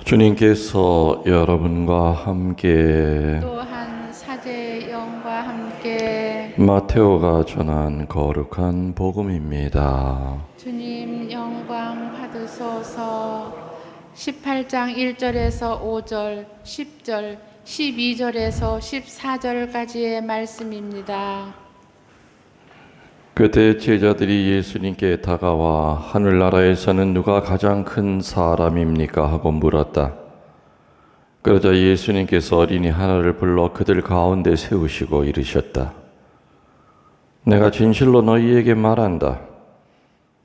주님께서 여러분과 함께 또한 사제의 영과 함께 마테오가 전한 거룩한 복음입니다. 주님 영광 받으소서. 18장 1절에서 5절, 10절, 12절에서 14절까지의 말씀입니다. 그때 제자들이 예수님께 다가와 하늘나라에서는 누가 가장 큰 사람입니까? 하고 물었다. 그러자 예수님께서 어린이 하나를 불러 그들 가운데 세우시고 이르셨다. 내가 진실로 너희에게 말한다.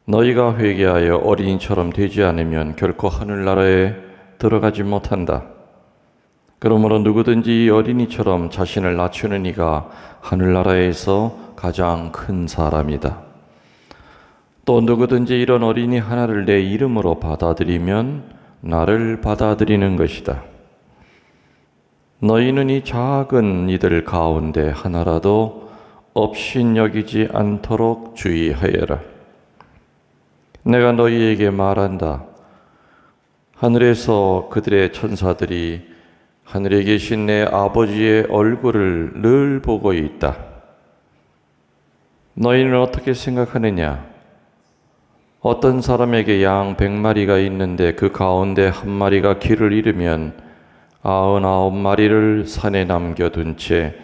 너희가 회개하여 어린이처럼 되지 않으면 결코 하늘나라에 들어가지 못한다. 그러므로 누구든지 이 어린이처럼 자신을 낮추는 이가 하늘나라에서 가장 큰 사람이다. 또 누구든지 이런 어린이 하나를 내 이름으로 받아들이면 나를 받아들이는 것이다. 너희는 이 작은 이들 가운데 하나라도 업신여기지 않도록 주의하여라. 내가 너희에게 말한다. 하늘에서 그들의 천사들이 하늘에 계신 내 아버지의 얼굴을 늘 보고 있다. 너희는 어떻게 생각하느냐? 어떤 사람에게 양 100마리가 있는데 그 가운데 한 마리가 길을 잃으면 99마리를 산에 남겨둔 채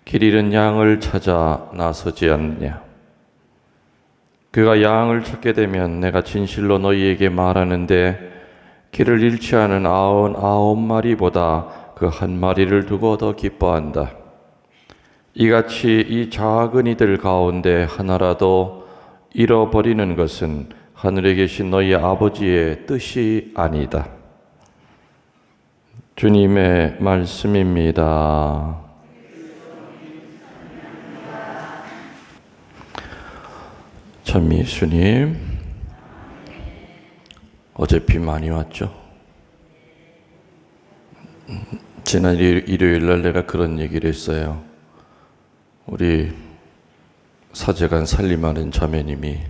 길 잃은 양을 찾아 나서지 않느냐? 그가 양을 찾게 되면 내가 진실로 너희에게 말하는데 길을 잃지 않은 99마리보다 그 한 마리를 두고 더 기뻐한다. 이같이 이 작은 이들 가운데 하나라도 잃어버리는 것은 하늘에 계신 너희 아버지의 뜻이 아니다. 주님의 말씀입니다. 참 예수님, 어제 비 많이 왔죠? 지난 일요일 날 내가 그런 얘기를 했어요. 우리 사제간 살림하는 자매님이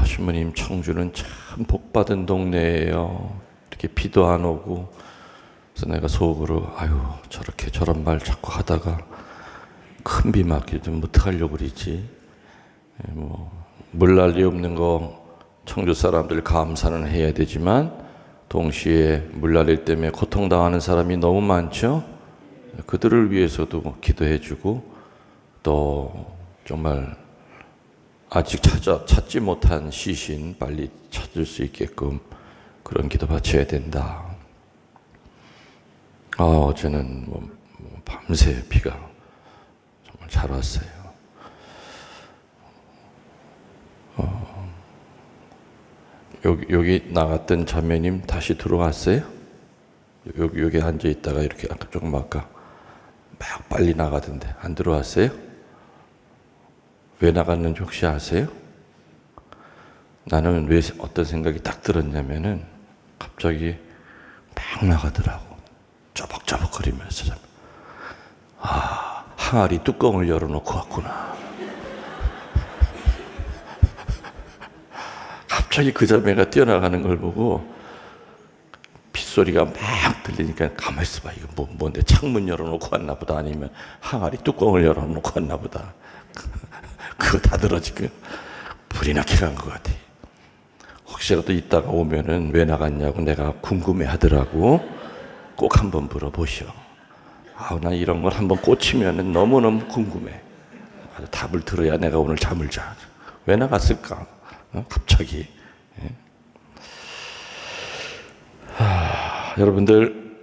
신부님 청주는 참 복받은 동네예요. 이렇게 비도 안 오고. 그래서 내가 속으로 저렇게 저런 말 자꾸 하다가 큰 비 맞게 좀 어떡하려고 그러지. 물난리 없는 거 청주 사람들 감사는 해야 되지만 동시에 물난리 때문에 고통당하는 사람이 너무 많죠. 그들을 위해서도 기도해주고 또 정말 아직 찾지 못한 시신 빨리 찾을 수 있게끔 그런 기도 바쳐야 된다. 어제는 밤새 비가 정말 잘 왔어요. 여기 나갔던 자매님 다시 들어왔어요? 여기 앉아 있다가 이렇게 조금 아까 막 빨리 나가던데 안 들어왔어요? 왜 나갔는지 혹시 아세요? 나는 왜 어떤 생각이 딱 들었냐면은 갑자기 막 나가더라고. 쪼벅쪼벅거리면서 항아리 뚜껑을 열어놓고 왔구나. 갑자기 그 자매가 뛰어나가는 걸 보고 빗소리가 막 들리니까 가만히 있어봐. 이거 뭔데 창문 열어놓고 왔나 보다. 아니면 항아리 뚜껑을 열어놓고 왔나 보다. 그거 다 들어 지금. 불이 나게 간 것 같아. 혹시라도 이따가 오면은 왜 나갔냐고 내가 궁금해 하더라고. 꼭 한번 물어보시오. 나 이런 걸 한번 꽂히면은 너무너무 궁금해. 답을 들어야 내가 오늘 잠을 자. 왜 나갔을까? 갑자기. 여러분들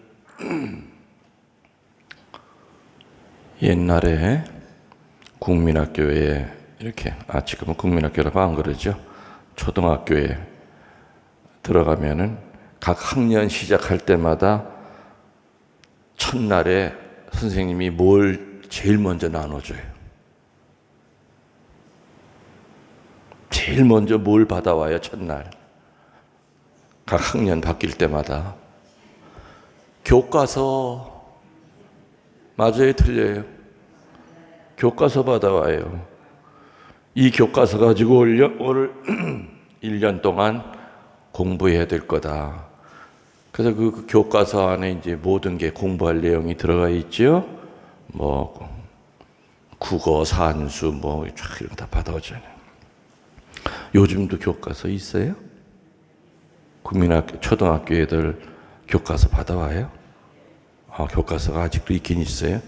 옛날에 국민학교에 이렇게 지금은 국민학교라고 안 그러죠. 초등학교에 들어가면은 각 학년 시작할 때마다 첫날에 선생님이 뭘 제일 먼저 나눠줘요. 제일 먼저 뭘 받아와요, 첫날. 각 학년 바뀔 때마다. 교과서. 맞아요, 틀려요? 교과서 받아와요. 이 교과서 가지고 오늘 1년 동안 공부해야 될 거다. 그래서 그 교과서 안에 이제 모든 게 공부할 내용이 들어가 있죠. 뭐 국어, 산수 뭐 쫙 이런 거 다 받아오잖아요. 요즘도 교과서 있어요? 국민학교, 초등학교 애들 교과서 받아와요? 교과서가 아직도 있긴 있어요?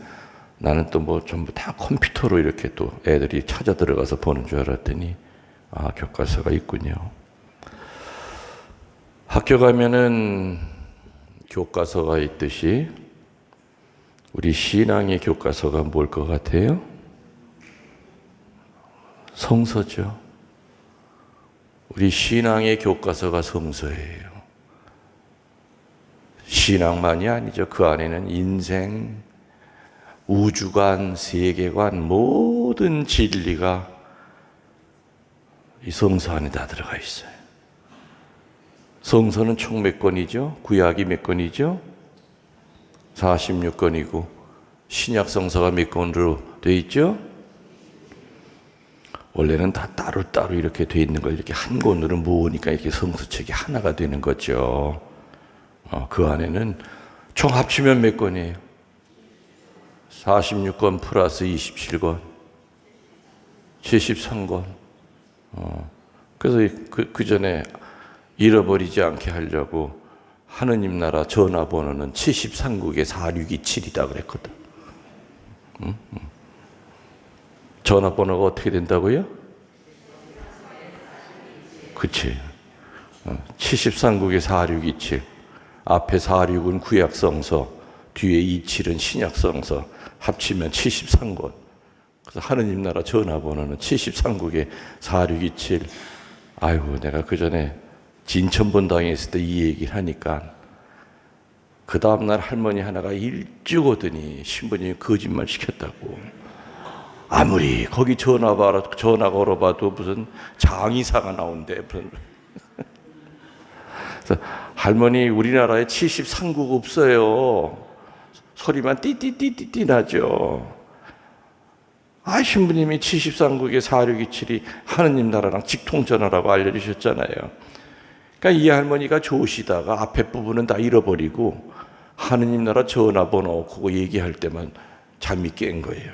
나는 또 뭐 전부 다 컴퓨터로 이렇게 또 애들이 찾아 들어가서 보는 줄 알았더니 교과서가 있군요. 학교 가면은 교과서가 있듯이 우리 신앙의 교과서가 뭘 것 같아요? 성서죠. 우리 신앙의 교과서가 성서예요. 신앙만이 아니죠. 그 안에는 인생, 우주관, 세계관, 모든 진리가 이 성서 안에 다 들어가 있어요. 성서는 총 몇 권이죠? 구약이 몇 권이죠? 46권이고 신약 성서가 몇 권으로 되어 있죠? 원래는 다 따로따로 이렇게 되어 있는 걸 이렇게 한 권으로 모으니까 이렇게 성서책이 하나가 되는 거죠. 그 안에는 총 합치면 몇 권이에요? 46권 플러스 27권, 73권. 그래서 그 전에 잃어버리지 않게 하려고 하느님 나라 전화번호는 73국에 4627이다 그랬거든. 전화번호가 어떻게 된다고요? 그치. 73국에 4627. 앞에 46은 구약성서, 뒤에 27은 신약성서, 합치면 73권. 그래서 하느님 나라 전화번호는 73국에 4627. 아이고, 내가 그 전에 진천본당에 있을 때 이 얘기를 하니까 그 다음날 할머니 하나가 일찍 오더니 신부님이 거짓말 시켰다고. 아무리 거기 전화 걸어봐도 무슨 장의사가 나온대. 그래서 할머니 우리나라에 73국 없어요. 소리만 띠띠띠띠띠 나죠. 신부님이 73국에 4627이 하느님 나라랑 직통전화라고 알려주셨잖아요. 그러니까 이 할머니가 좋으시다가 앞에 부분은 다 잃어버리고 하느님 나라 전화번호 그거 얘기할 때만 잠이 깬 거예요.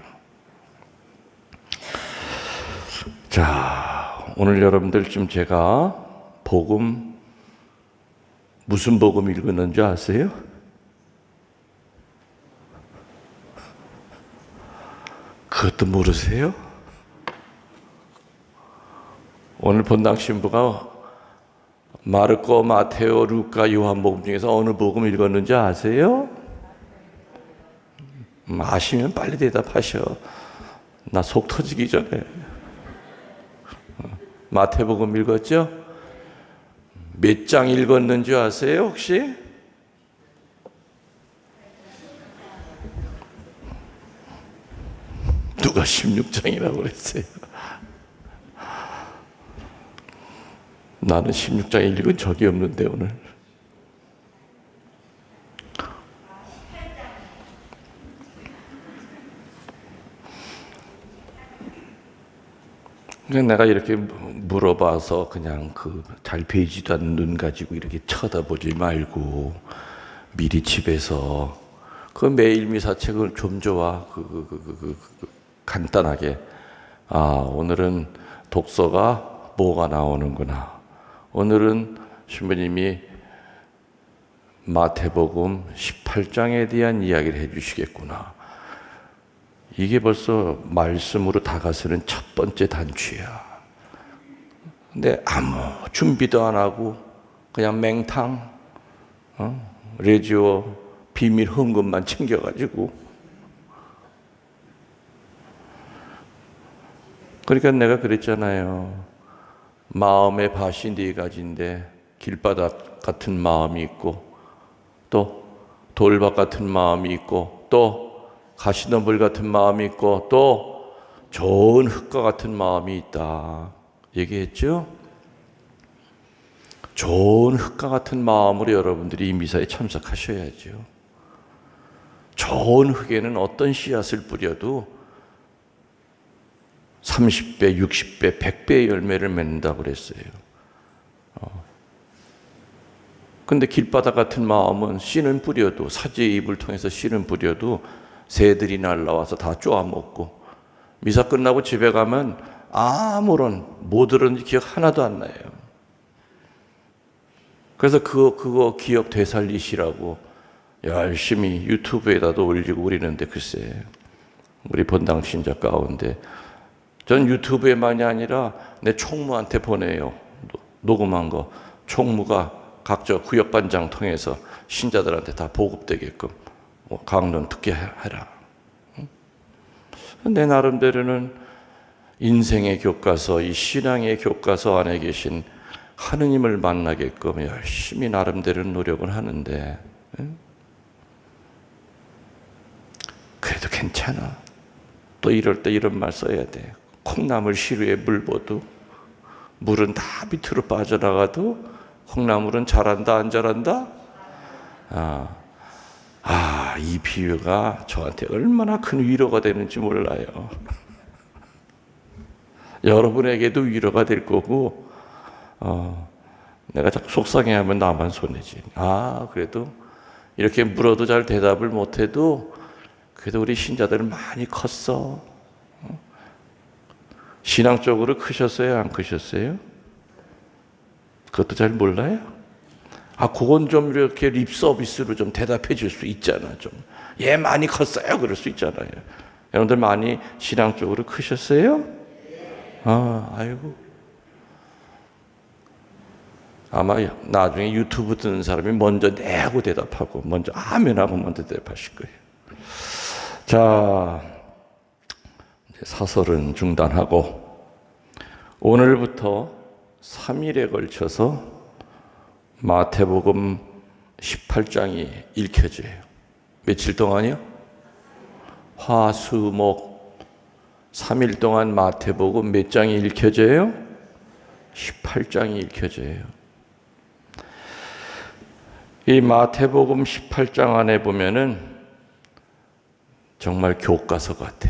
자, 오늘 여러분들 좀 제가 복음 무슨 복음 읽었는지 아세요? 그것도 모르세요? 오늘 본당 신부가 마르코, 마테오, 루카, 요한복음 중에서 어느 복음 읽었는지 아세요? 아시면 빨리 대답하셔. 나 속 터지기 전에. 마태복음 읽었죠? 몇 장 읽었는지 아세요 혹시? 누가 16장이라고 그랬어요? 나는 16장 읽은 적이 없는데 오늘. 그냥 내가 이렇게 물어봐서 그냥 잘 베이지도 않는 눈 가지고 이렇게 쳐다보지 말고 미리 집에서 그 매일 미사책을 좀 줘와. 간단하게. 오늘은 독서가 뭐가 나오는구나. 오늘은 신부님이 마태복음 18장에 대한 이야기를 해주시겠구나. 이게 벌써 말씀으로 다가서는 첫 번째 단추야. 근데 아무 준비도 안 하고 그냥 맹탕, 레지오 비밀 헌금만 챙겨가지고. 그러니까 내가 그랬잖아요. 마음의 밭이 네 가지인데 길바닥 같은 마음이 있고 또 돌밭 같은 마음이 있고 또 가시덤불 같은 마음이 있고 또 좋은 흙과 같은 마음이 있다 얘기했죠? 좋은 흙과 같은 마음으로 여러분들이 이 미사에 참석하셔야죠. 좋은 흙에는 어떤 씨앗을 뿌려도 30배, 60배, 100배의 열매를 맺는다고 그랬어요. 근데 길바닥 같은 마음은 씨는 뿌려도, 사지의 입을 통해서 씨는 뿌려도 새들이 날라와서 다 쪼아먹고, 미사 끝나고 집에 가면 아무런 뭐 들었는지 기억 하나도 안 나요. 그래서 그거 기억 되살리시라고 열심히 유튜브에다도 올리고 그러는데, 글쎄 우리 본당 신자 가운데 전 유튜브에만이 아니라 내 총무한테 보내요. 녹음한 거. 총무가 각자 구역반장 통해서 신자들한테 다 보급되게끔 강론 듣게 해라. 내 나름대로는 인생의 교과서, 이 신앙의 교과서 안에 계신 하느님을 만나게끔 열심히 나름대로 노력은 하는데, 그래도 괜찮아. 또 이럴 때 이런 말 써야 돼. 콩나물 시루에 물 부어도 물은 다 밑으로 빠져나가도 콩나물은 자란다 안 자란다? 이 비유가 저한테 얼마나 큰 위로가 되는지 몰라요. 여러분에게도 위로가 될 거고, 내가 자꾸 속상해하면 나만 손해지. 그래도 이렇게 물어도 잘 대답을 못해도 그래도 우리 신자들은 많이 컸어. 신앙적으로 크셨어요? 안 크셨어요? 그것도 잘 몰라요? 그건 좀 이렇게 립 서비스로 좀 대답해 줄 수 있잖아. 좀. 많이 컸어요. 그럴 수 있잖아요. 여러분들 많이 신앙적으로 크셨어요? 아이고. 아마 나중에 유튜브 듣는 사람이 먼저 네 하고 대답하고, 먼저 아멘 하고 먼저 대답하실 거예요. 자, 이제 사설은 중단하고, 오늘부터 3일에 걸쳐서 마태복음 18장이 읽혀져요. 며칠 동안이요? 화, 수, 목 3일 동안 마태복음 몇 장이 읽혀져요? 18장이 읽혀져요. 이 마태복음 18장 안에 보면은 정말 교과서 같아.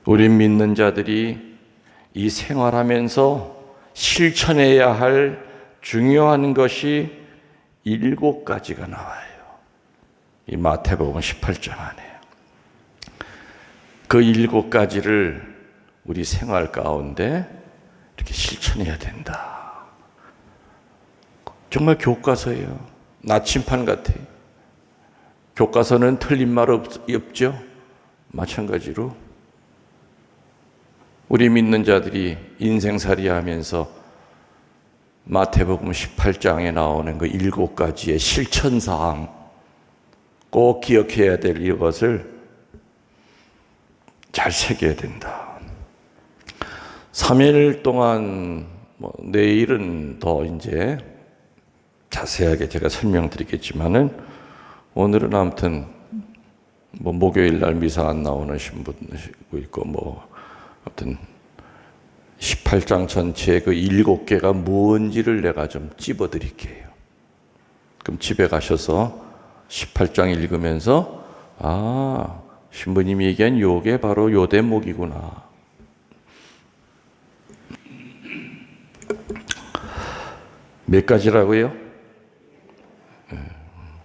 우리 믿는 자들이 이 생활하면서 실천해야 할 중요한 것이 7가지가 나와요. 이 마태복음 18장 안에. 그 7가지를 우리 생활 가운데 이렇게 실천해야 된다. 정말 교과서예요. 나침판 같아요. 교과서는 틀린 말 없죠? 마찬가지로 우리 믿는 자들이 인생살이 하면서 마태복음 18장에 나오는 그 7가지의 실천사항 꼭 기억해야 될 이것을 잘 새겨야 된다. 3일 동안, 내일은 더 이제 자세하게 제가 설명드리겠지만은, 오늘은 아무튼 목요일 날 미사 안 나오는 신부도 있고, 아무튼 18장 전체의 그 7개가 뭔지를 내가 좀 찝어 드릴게요. 그럼 집에 가셔서 18장 읽으면서 신부님이 얘기한 요게 바로 요 대목이구나. 몇 가지라고요?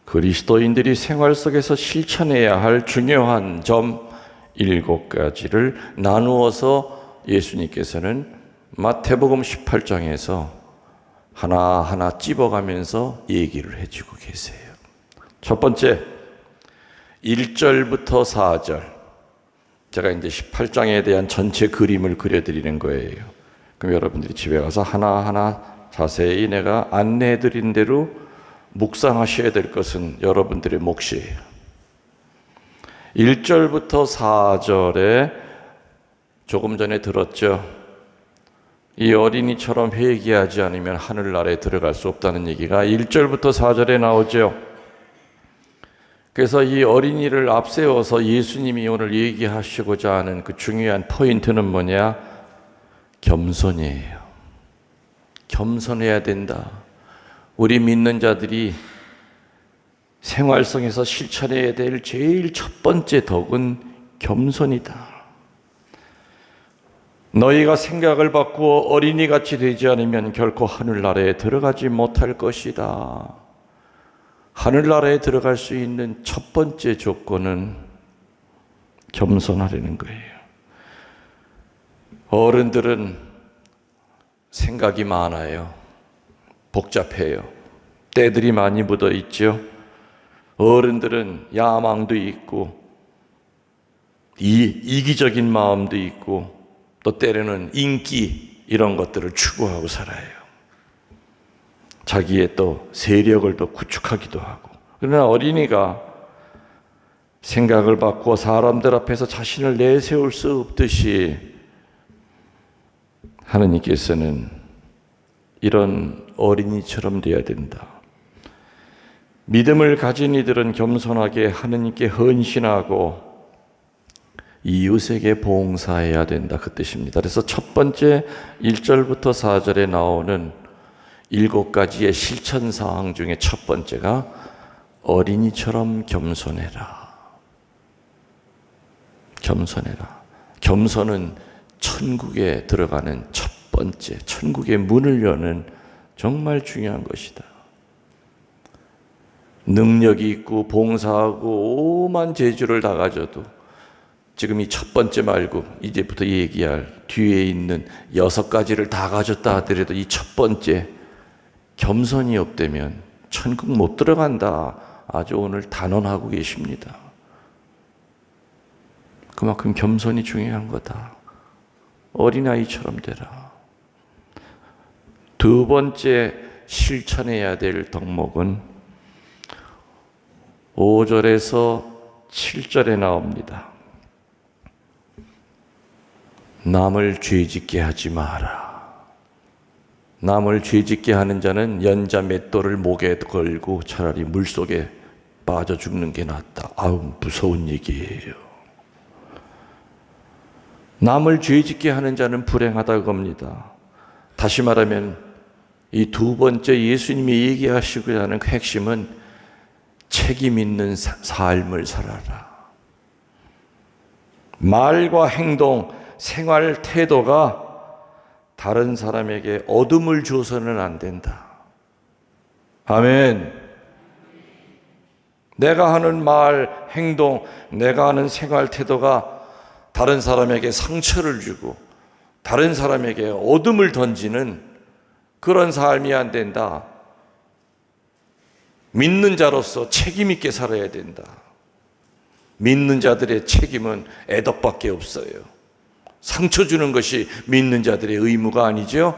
그리스도인들이 생활 속에서 실천해야 할 중요한 점 7가지를 나누어서 예수님께서는 마태복음 18장에서 하나하나 찝어가면서 얘기를 해주고 계세요. 첫 번째, 1절부터 4절. 제가 이제 18장에 대한 전체 그림을 그려드리는 거예요. 그럼 여러분들이 집에 가서 하나하나 자세히 내가 안내해드린 대로 묵상하셔야 될 것은 여러분들의 몫이에요. 1절부터 4절에 조금 전에 들었죠. 이 어린이처럼 회개하지 않으면 하늘나라에 들어갈 수 없다는 얘기가 1절부터 4절에 나오죠. 그래서 이 어린이를 앞세워서 예수님이 오늘 얘기하시고자 하는 그 중요한 포인트는 뭐냐? 겸손이에요. 겸손해야 된다. 우리 믿는 자들이 생활성에서 실천해야 될 제일 첫 번째 덕은 겸손이다. 너희가 생각을 바꾸어 어린이같이 되지 않으면 결코 하늘나라에 들어가지 못할 것이다. 하늘나라에 들어갈 수 있는 첫 번째 조건은 겸손하려는 거예요. 어른들은 생각이 많아요. 복잡해요. 때들이 많이 묻어 있죠. 어른들은 야망도 있고 이기적인 마음도 있고 또 때로는 인기 이런 것들을 추구하고 살아요. 자기의 또 세력을 또 구축하기도 하고. 그러나 어린이가 생각을 바꾸어 사람들 앞에서 자신을 내세울 수 없듯이 하느님께서는 이런 어린이처럼 되어야 된다. 믿음을 가진 이들은 겸손하게 하느님께 헌신하고 이웃에게 봉사해야 된다, 그 뜻입니다. 그래서 첫 번째 1절부터 4절에 나오는 7가지의 실천사항 중에 첫 번째가 어린이처럼 겸손해라. 겸손해라. 겸손은 천국에 들어가는 첫 번째, 천국의 문을 여는 정말 중요한 것이다. 능력이 있고 봉사하고 오만 재주를 다 가져도 지금 이 첫 번째 말고 이제부터 얘기할 뒤에 있는 6가지를 다 가졌다 하더라도 이 첫 번째 겸손이 없다면 천국 못 들어간다. 아주 오늘 단언하고 계십니다. 그만큼 겸손이 중요한 거다. 어린아이처럼 되라. 두 번째 실천해야 될 덕목은 5절에서 7절에 나옵니다. 남을 죄짓게 하지 마라. 남을 죄짓게 하는 자는 연자 맷돌을 목에 걸고 차라리 물속에 빠져 죽는 게 낫다. 아우, 무서운 얘기예요. 남을 죄짓게 하는 자는 불행하다 겁니다. 다시 말하면 이 두 번째 예수님이 얘기하시고자 하는 그 핵심은 책임 있는 삶을 살아라. 말과 행동, 생활 태도가 다른 사람에게 어둠을 줘서는 안 된다. 아멘. 내가 하는 말, 행동, 내가 하는 생활 태도가 다른 사람에게 상처를 주고 다른 사람에게 어둠을 던지는 그런 삶이 안 된다. 믿는 자로서 책임 있게 살아야 된다. 믿는 자들의 책임은 애덕밖에 없어요. 상처 주는 것이 믿는 자들의 의무가 아니죠.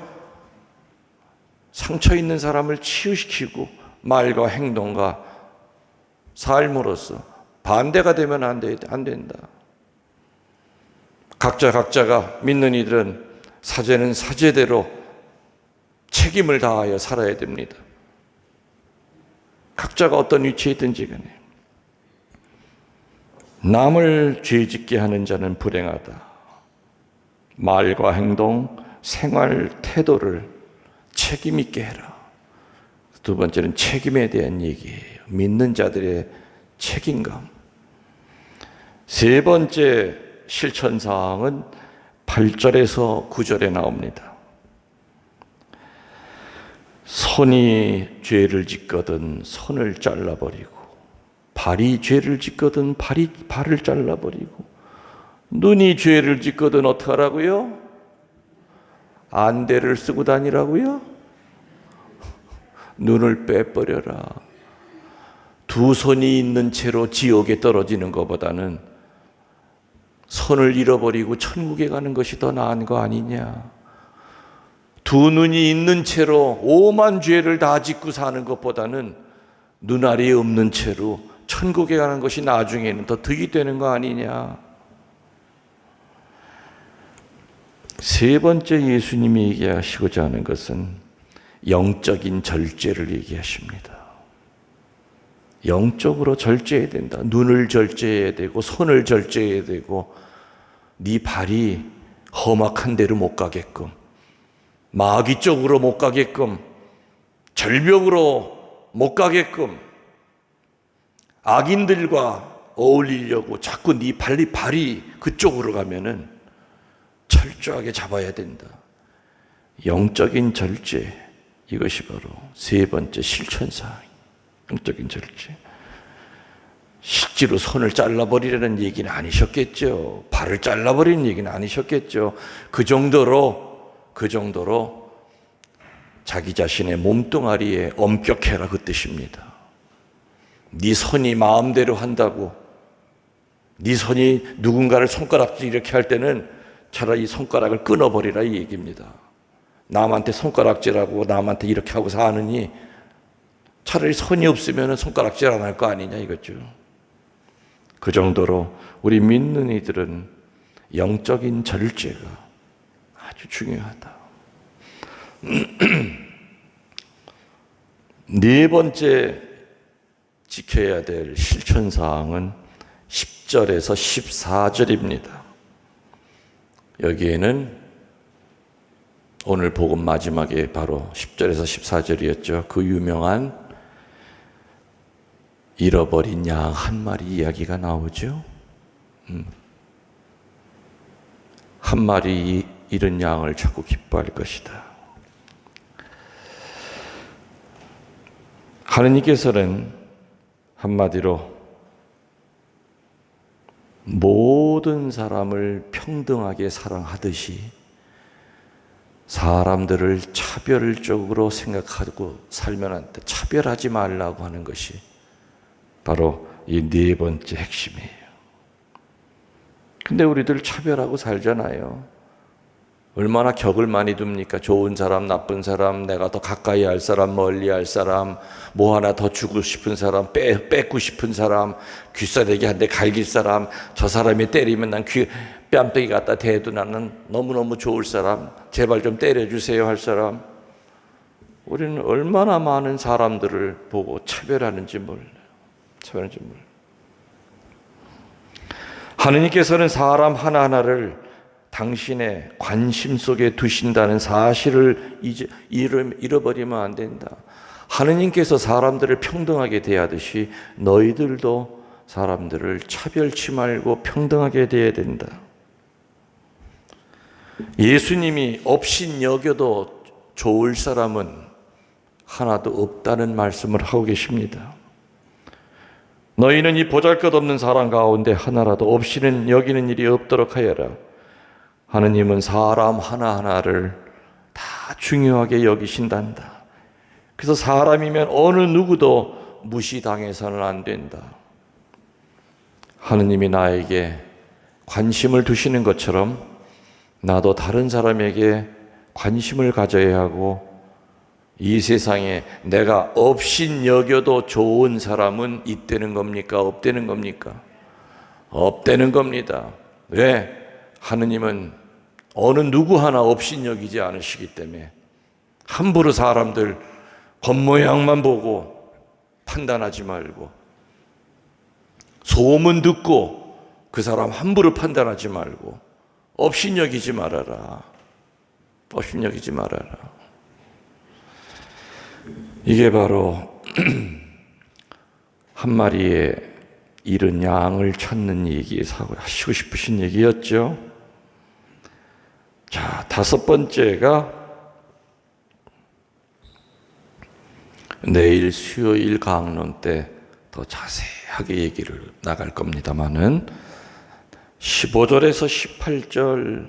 상처 있는 사람을 치유시키고 말과 행동과 삶으로서 반대가 되면 안 된다. 각자가 믿는 이들은 사제는 사제대로 책임을 다하여 살아야 됩니다. 각자가 어떤 위치에 있든지 간에. 남을 죄짓게 하는 자는 불행하다. 말과 행동, 생활 태도를 책임 있게 해라. 두 번째는 책임에 대한 얘기예요. 믿는 자들의 책임감. 세 번째 실천사항은 8절에서 9절에 나옵니다. 손이 죄를 짓거든 손을 잘라버리고, 발이 죄를 짓거든 발을 잘라버리고, 눈이 죄를 짓거든 어떻게 하라고요? 안대를 쓰고 다니라고요? 눈을 빼버려라. 두 손이 있는 채로 지옥에 떨어지는 것보다는 손을 잃어버리고 천국에 가는 것이 더 나은 거 아니냐. 두 눈이 있는 채로 오만 죄를 다 짓고 사는 것보다는 눈알이 없는 채로 천국에 가는 것이 나중에는 더 득이 되는 거 아니냐. 세 번째 예수님이 얘기하시고자 하는 것은 영적인 절제를 얘기하십니다. 영적으로 절제해야 된다. 눈을 절제해야 되고 손을 절제해야 되고 네 발이 험악한 데로 못 가게끔, 마귀 쪽으로 못 가게끔, 절벽으로 못 가게끔, 악인들과 어울리려고 자꾸 네 발이 그쪽으로 가면은 철저하게 잡아야 된다. 영적인 절제, 이것이 바로 세 번째 실천사항. 영적인 절제. 실제로 손을 잘라버리라는 얘기는 아니셨겠죠. 발을 잘라버리는 얘기는 아니셨겠죠. 그 정도로 자기 자신의 몸뚱아리에 엄격해라, 그 뜻입니다. 네 손이 마음대로 한다고, 네 손이 누군가를 손가락질 이렇게 할 때는 차라리 손가락을 끊어버리라, 이 얘기입니다. 남한테 손가락질하고 남한테 이렇게 하고 사느니 차라리 손이 없으면 손가락질 안 할 거 아니냐, 이거죠. 그 정도로 우리 믿는 이들은 영적인 절제가 아주 중요하다. 네 번째 지켜야 될 실천사항은 10절에서 14절입니다. 여기에는 오늘 복음 마지막에 바로 10절에서 14절이었죠. 그 유명한 잃어버린 양 한 마리 이야기가 나오죠. 한 마리 잃은 양을 찾고 기뻐할 것이다. 하느님께서는 한마디로 모든 사람을 평등하게 사랑하듯이 사람들을 차별적으로 생각하고 살면 안 돼. 차별하지 말라고 하는 것이 바로 이 네 번째 핵심이에요. 근데 우리들 차별하고 살잖아요. 얼마나 격을 많이 둡니까? 좋은 사람, 나쁜 사람, 내가 더 가까이 할 사람, 멀리 할 사람, 뭐 하나 더 주고 싶은 사람, 뺏고 싶은 사람, 귀싸대기 한 대 갈길 사람, 저 사람이 때리면 난 뺨때기 갖다 대도 나는 너무너무 좋을 사람, 제발 좀 때려주세요 할 사람. 우리는 얼마나 많은 사람들을 보고 차별하는지 몰라요. 하느님께서는 사람 하나하나를 당신의 관심 속에 두신다는 사실을 잃어버리면 안 된다. 하느님께서 사람들을 평등하게 대하듯이 너희들도 사람들을 차별치 말고 평등하게 대해야 된다. 예수님이 업신 여겨도 좋을 사람은 하나도 없다는 말씀을 하고 계십니다. 너희는 이 보잘것없는 사람 가운데 하나라도 없이는 여기는 일이 없도록 하여라. 하느님은 사람 하나하나를 다 중요하게 여기신단다. 그래서 사람이면 어느 누구도 무시당해서는 안 된다. 하느님이 나에게 관심을 두시는 것처럼 나도 다른 사람에게 관심을 가져야 하고, 이 세상에 내가 없인 여겨도 좋은 사람은 있다는 겁니까? 없다는 겁니까? 없다는 겁니다. 왜? 하느님은 어느 누구 하나 없인 여기지 않으시기 때문에 함부로 사람들 겉모양만 보고 판단하지 말고, 소문 듣고 그 사람 함부로 판단하지 말고 없인 여기지 말아라. 없인 여기지 말아라. 이게 바로 한 마리의 잃은 양을 찾는 얘기에 하시고 싶으신 얘기였죠. 자, 다섯 번째가 내일 수요일 강론 때 더 자세하게 얘기를 나갈 겁니다만은 15절에서 18절,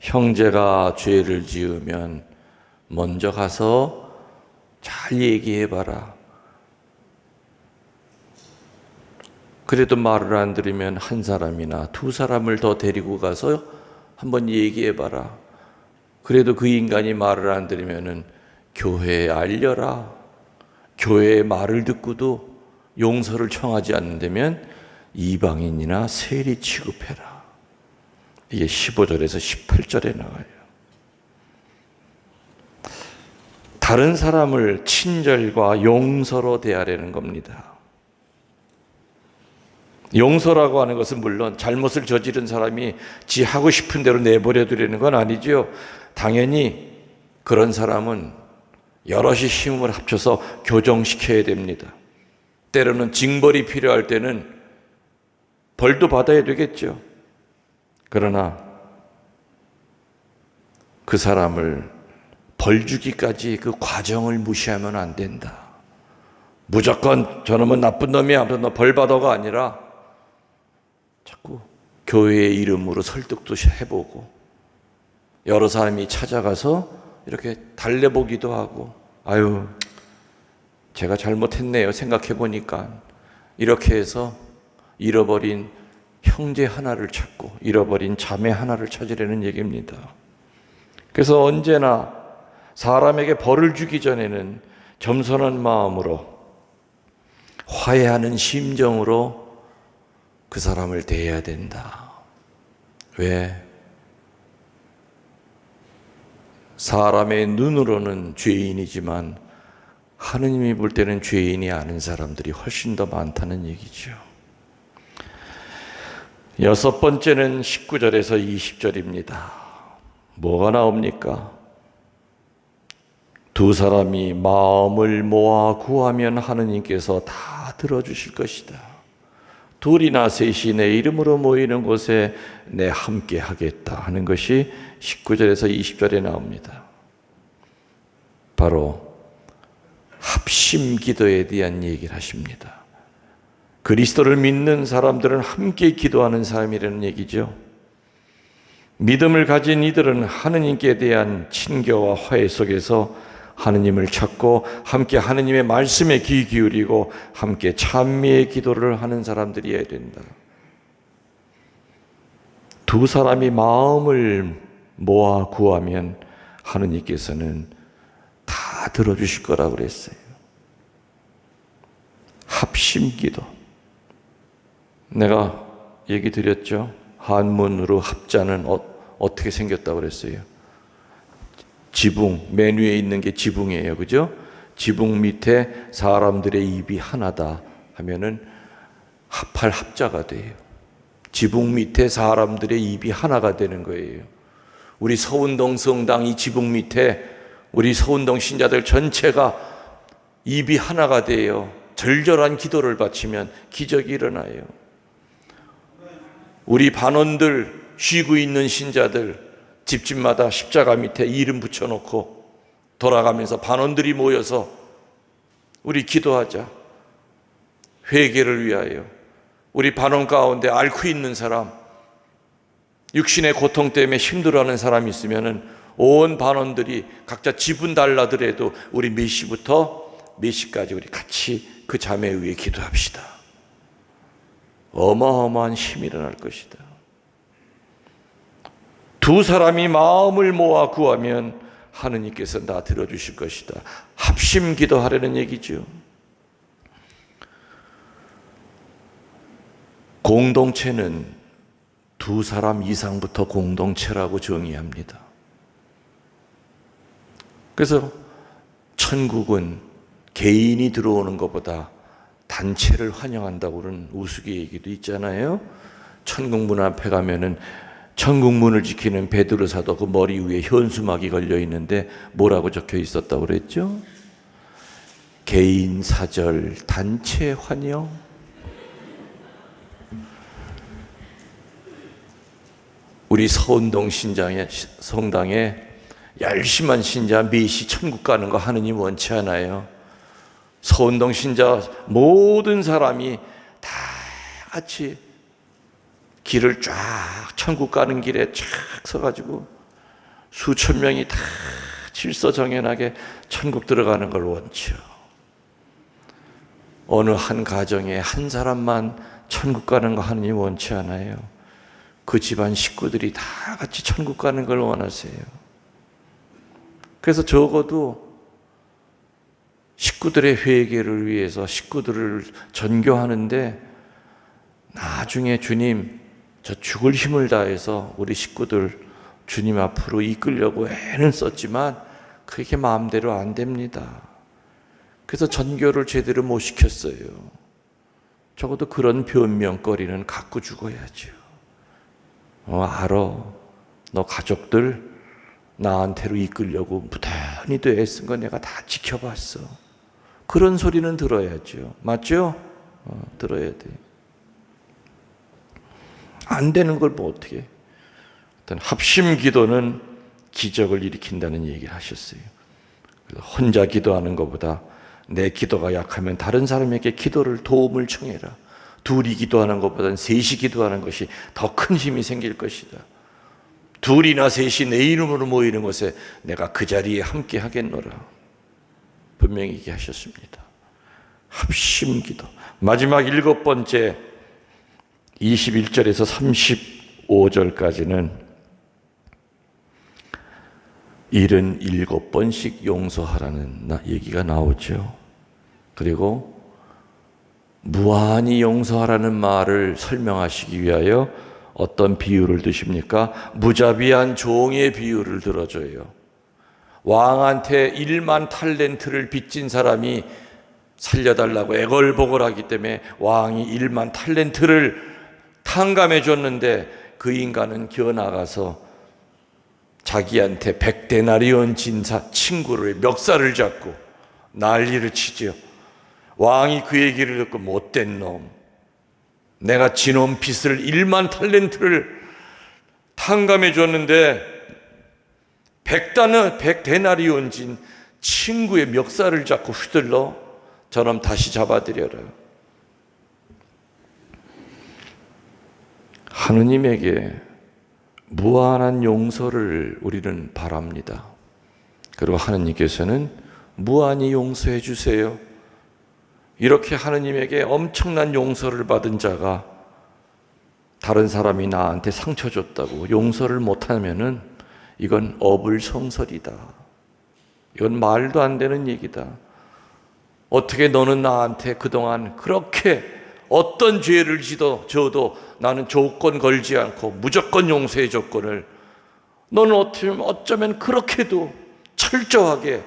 형제가 죄를 지으면 먼저 가서 잘 얘기해봐라. 그래도 말을 안 들으면 한 사람이나 두 사람을 더 데리고 가서 한번 얘기해봐라. 그래도 그 인간이 말을 안 들으면은 교회에 알려라. 교회의 말을 듣고도 용서를 청하지 않는다면 이방인이나 세리 취급해라. 이게 15절에서 18절에 나와요. 다른 사람을 친절과 용서로 대하려는 겁니다. 용서라고 하는 것은 물론 잘못을 저지른 사람이 지 하고 싶은 대로 내버려 두려는 건 아니죠. 당연히 그런 사람은 여럿이 힘을 합쳐서 교정시켜야 됩니다. 때로는 징벌이 필요할 때는 벌도 받아야 되겠죠. 그러나 그 사람을 벌 주기까지 그 과정을 무시하면 안 된다. 무조건 저놈은 나쁜 놈이야, 너 벌 받아가 아니라 자꾸 교회의 이름으로 설득도 해보고 여러 사람이 찾아가서 이렇게 달래보기도 하고, 아유 제가 잘못했네요 생각해보니까, 이렇게 해서 잃어버린 형제 하나를 찾고 잃어버린 자매 하나를 찾으려는 얘기입니다. 그래서 언제나 사람에게 벌을 주기 전에는 겸손한 마음으로 화해하는 심정으로 그 사람을 대해야 된다. 왜? 사람의 눈으로는 죄인이지만 하느님이 볼 때는 죄인이 아닌 사람들이 훨씬 더 많다는 얘기죠. 여섯 번째는 19절에서 20절입니다. 뭐가 나옵니까? 두 사람이 마음을 모아 구하면 하느님께서 다 들어주실 것이다. 둘이나 셋이 내 이름으로 모이는 곳에 내 함께 하겠다 하는 것이 19절에서 20절에 나옵니다. 바로 합심 기도에 대한 얘기를 하십니다. 그리스도를 믿는 사람들은 함께 기도하는 사람이라는 얘기죠. 믿음을 가진 이들은 하느님께 대한 친교와 화해 속에서 하느님을 찾고 함께 하느님의 말씀에 귀 기울이고 함께 찬미의 기도를 하는 사람들이어야 된다. 두 사람이 마음을 모아 구하면 하느님께서는 다 들어주실 거라고 그랬어요. 합심기도. 내가 얘기 드렸죠. 한문으로 합자는 어떻게 생겼다고 그랬어요. 지붕, 맨 위에 있는 게 지붕이에요. 그죠? 지붕 밑에 사람들의 입이 하나다 하면은 합할 합자가 돼요. 지붕 밑에 사람들의 입이 하나가 되는 거예요. 우리 서운동 성당 이 지붕 밑에 우리 서운동 신자들 전체가 입이 하나가 돼요. 절절한 기도를 바치면 기적이 일어나요. 우리 반원들, 쉬고 있는 신자들 집집마다 십자가 밑에 이름 붙여놓고 돌아가면서 반원들이 모여서 우리 기도하자. 회개를 위하여. 우리 반원 가운데 앓고 있는 사람, 육신의 고통 때문에 힘들어하는 사람이 있으면은 온 반원들이 각자 지분 달라더라도 우리 몇 시부터 몇 시까지 우리 같이 그 자매 위에 기도합시다. 어마어마한 힘이 일어날 것이다. 두 사람이 마음을 모아 구하면 하느님께서 다 들어주실 것이다. 합심 기도하려는 얘기죠. 공동체는 두 사람 이상부터 공동체라고 정의합니다. 그래서 천국은 개인이 들어오는 것보다 단체를 환영한다고는 우스갯얘기도 있잖아요. 천국 문 앞에 가면은 천국 문을 지키는 베드로 사도 그 머리 위에 현수막이 걸려 있는데 뭐라고 적혀 있었다고 그랬죠? 개인 사절 단체 환영. 우리 서운동 성당에 열심한 신자 몇시 천국 가는 거 하느님 원치 않아요. 서운동 신자 모든 사람이 다 같이 길을 쫙 천국 가는 길에 쫙 서가지고 수천 명이 다 질서정연하게 천국 들어가는 걸 원치요. 어느 한 가정에 한 사람만 천국 가는 거 하느님 원치 않아요. 그 집안 식구들이 다 같이 천국 가는 걸 원하세요. 그래서 적어도 식구들의 회개를 위해서 식구들을 전교하는데 나중에 주님 저 죽을 힘을 다해서 우리 식구들 주님 앞으로 이끌려고 애는 썼지만 그게 마음대로 안 됩니다. 그래서 전교를 제대로 못 시켰어요. 적어도 그런 변명거리는 갖고 죽어야죠. 알아. 너 가족들 나한테로 이끌려고 무단히도 애쓴 거 내가 다 지켜봤어. 그런 소리는 들어야죠. 맞죠? 들어야 돼. 안 되는 걸 뭐 어떻게 해. 합심 기도는 기적을 일으킨다는 얘기를 하셨어요. 그래서 혼자 기도하는 것보다 내 기도가 약하면 다른 사람에게 기도를 도움을 청해라. 둘이 기도하는 것보다는 셋이 기도하는 것이 더 큰 힘이 생길 것이다. 둘이나 셋이 내 이름으로 모이는 곳에 내가 그 자리에 함께 하겠노라. 분명히 얘기하셨습니다. 합심기도. 마지막 7번째 21절에서 35절까지는 77번씩 용서하라는 얘기가 나오죠. 그리고 무한히 용서하라는 말을 설명하시기 위하여 어떤 비유를 드십니까? 무자비한 종의 비유를 들어줘요. 왕한테 1만 탈렌트를 빚진 사람이 살려달라고 애걸복걸하기 때문에 왕이 1만 탈렌트를 탕감해 줬는데 그 인간은 기어나가서 자기한테 100데나리온 진 친구를 멱살을 잡고 난리를 치죠. 왕이 그 얘기를 듣고 못된 놈, 내가 지놓은 빚을 1만 탈렌트를 탕감해 줬는데 100데나리온 진 친구의 멱살을 잡고 휘둘러 저놈 다시 잡아들여라. 하느님에게 무한한 용서를 우리는 바랍니다. 그리고 하느님께서는 무한히 용서해 주세요. 이렇게 하느님에게 엄청난 용서를 받은 자가 다른 사람이 나한테 상처 줬다고 용서를 못하면은 이건 어불성설이다. 이건 말도 안 되는 얘기다. 어떻게 너는 나한테 그동안 그렇게 어떤 죄를 져도 나는 조건 걸지 않고 무조건 용서의 조건을, 너는 어쩌면 그렇게도 철저하게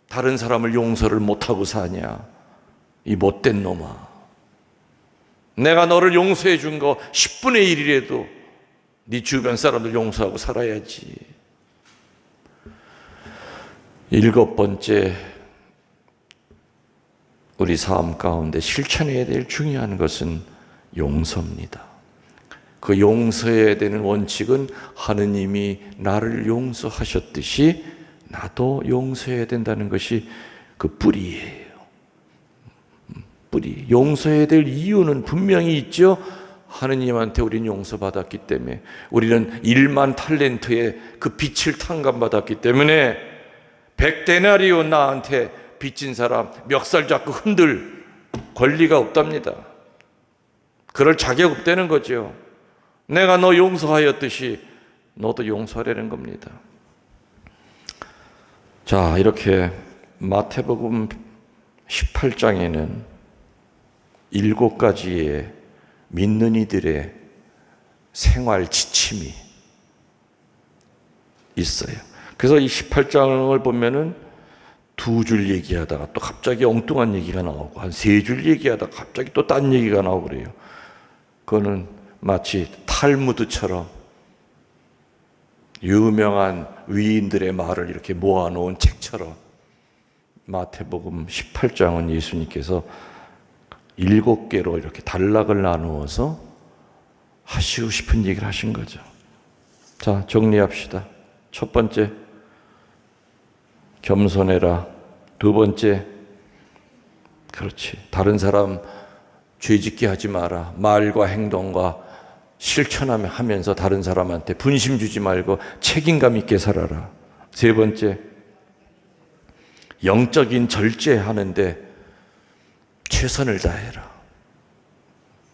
다른 사람을 용서를 못하고 사냐. 이 못된 놈아, 내가 너를 용서해 준 거 10분의 1이라도 네 주변 사람들 용서하고 살아야지. 7번째, 우리 삶 가운데 실천해야 될 중요한 것은 용서입니다. 그 용서해야 되는 원칙은 하느님이 나를 용서하셨듯이 나도 용서해야 된다는 것이 그 뿌리예요. 뿌리. 용서해야 될 이유는 분명히 있죠. 하느님한테 우리는 용서받았기 때문에, 우리는 1만 탈렌트의 그 빚을 탕감받았기 때문에 100데나리온 나한테 빚진 사람 멱살 잡고 흔들 권리가 없답니다. 그럴 자격 없다는 거죠. 내가 너 용서하였듯이 너도 용서하라는 겁니다. 자, 이렇게 마태복음 18장에는 7가지의 믿는 이들의 생활 지침이 있어요. 그래서 이 18장을 보면은 2줄 얘기하다가 또 갑자기 엉뚱한 얘기가 나오고, 한 3줄 얘기하다가 갑자기 또 딴 얘기가 나오고 그래요. 그거는 마치 탈무드처럼 유명한 위인들의 말을 이렇게 모아놓은 책처럼 마태복음 18장은 예수님께서 7개로 이렇게 단락을 나누어서 하시고 싶은 얘기를 하신 거죠. 자, 정리합시다. 첫 번째, 겸손해라. 2번째, 그렇지, 다른 사람 죄짓게 하지 마라. 말과 행동과 실천하면서 다른 사람한테 분심 주지 말고 책임감 있게 살아라. 3번째, 영적인 절제하는데 최선을 다해라.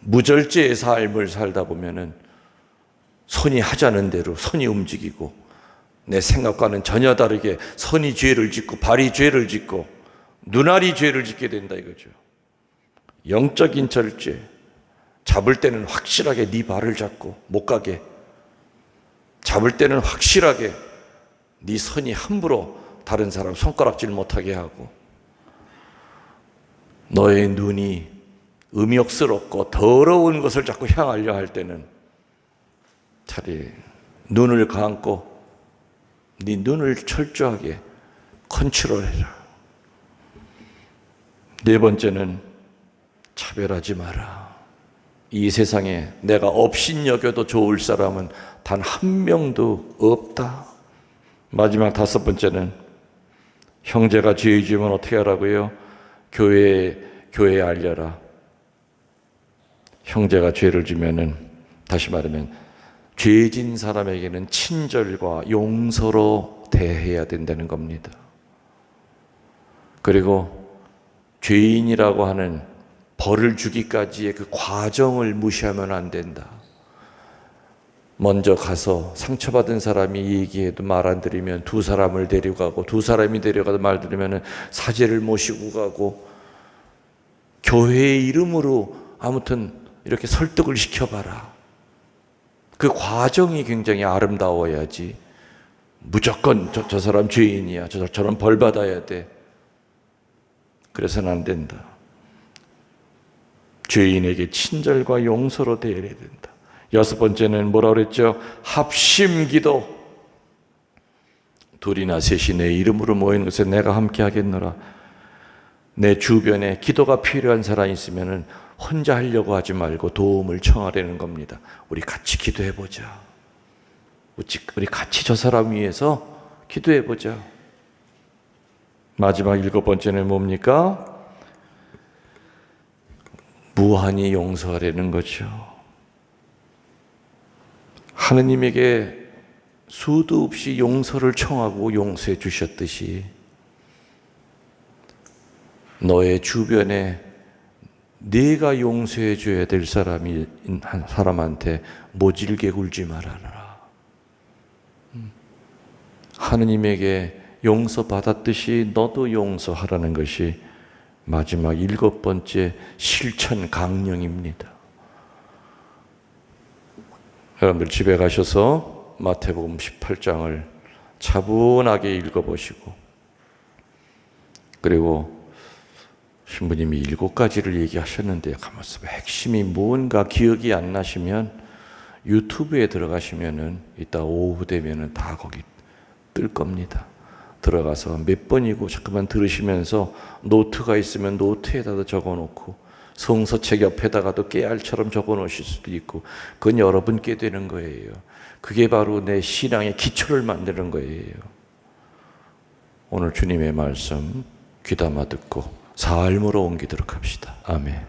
무절제의 삶을 살다 보면은 선이 하자는 대로 선이 움직이고 내 생각과는 전혀 다르게 선이 죄를 짓고 발이 죄를 짓고 눈알이 죄를 짓게 된다 이거죠. 영적인 절제. 잡을 때는 확실하게 네 발을 잡고 못 가게, 잡을 때는 확실하게 네 선이 함부로 다른 사람 손가락질 못하게 하고, 너의 눈이 음욕스럽고 더러운 것을 자꾸 향하려 할 때는 차라리 눈을 감고 네 눈을 철저하게 컨트롤해라. 4번째는 차별하지 마라. 이 세상에 내가 업신여겨도 좋을 사람은 단 한 명도 없다. 마지막 다섯 번째는 형제가 죄 지으면 어떻게 하라고요? 교회에 알려라. 형제가 죄를 지면은, 다시 말하면 죄진 사람에게는 친절과 용서로 대해야 된다는 겁니다. 그리고 죄인이라고 하는 벌을 주기까지의 그 과정을 무시하면 안 된다. 먼저 가서 상처받은 사람이 얘기해도 말 안 들으면 두 사람을 데려가고, 두 사람이 데려가도 말 들으면 사제를 모시고 가고, 교회의 이름으로 아무튼 이렇게 설득을 시켜봐라. 그 과정이 굉장히 아름다워야지 무조건 저 사람 죄인이야, 저런 벌 받아야 돼, 그래서는 안 된다. 죄인에게 친절과 용서로 대해야 된다. 여섯 번째는 뭐라고 그랬죠? 합심기도. 둘이나 셋이 내 이름으로 모이는 것에 내가 함께 하겠노라. 내 주변에 기도가 필요한 사람이 있으면 혼자 하려고 하지 말고 도움을 청하라는 겁니다. 우리 같이 기도해보자. 우리 같이 저 사람 위해서 기도해보자. 마지막 일곱 번째는 뭡니까? 무한히 용서하라는 거죠. 하느님에게 수도 없이 용서를 청하고 용서해 주셨듯이 너의 주변에 네가 용서해 줘야 될 사람이 한 사람한테 모질게 굴지 말아라. 하느님에게 용서받았듯이 너도 용서하라는 것이 마지막 일곱 번째 실천 강령입니다. 여러분들 집에 가셔서 마태복음 18장을 차분하게 읽어보시고, 그리고 신부님이 7가지를 얘기하셨는데 가만있어 봐. 핵심이 뭔가 기억이 안 나시면 유튜브에 들어가시면은 이따 오후 되면은 다 거기 뜰 겁니다. 들어가서 몇 번이고 잠깐만 들으시면서 노트가 있으면 노트에다가 적어놓고, 성서책 옆에다가도 깨알처럼 적어놓으실 수도 있고, 그건 여러분께 되는 거예요. 그게 바로 내 신앙의 기초를 만드는 거예요. 오늘 주님의 말씀 귀담아 듣고 삶으로 옮기도록 합시다. 아멘.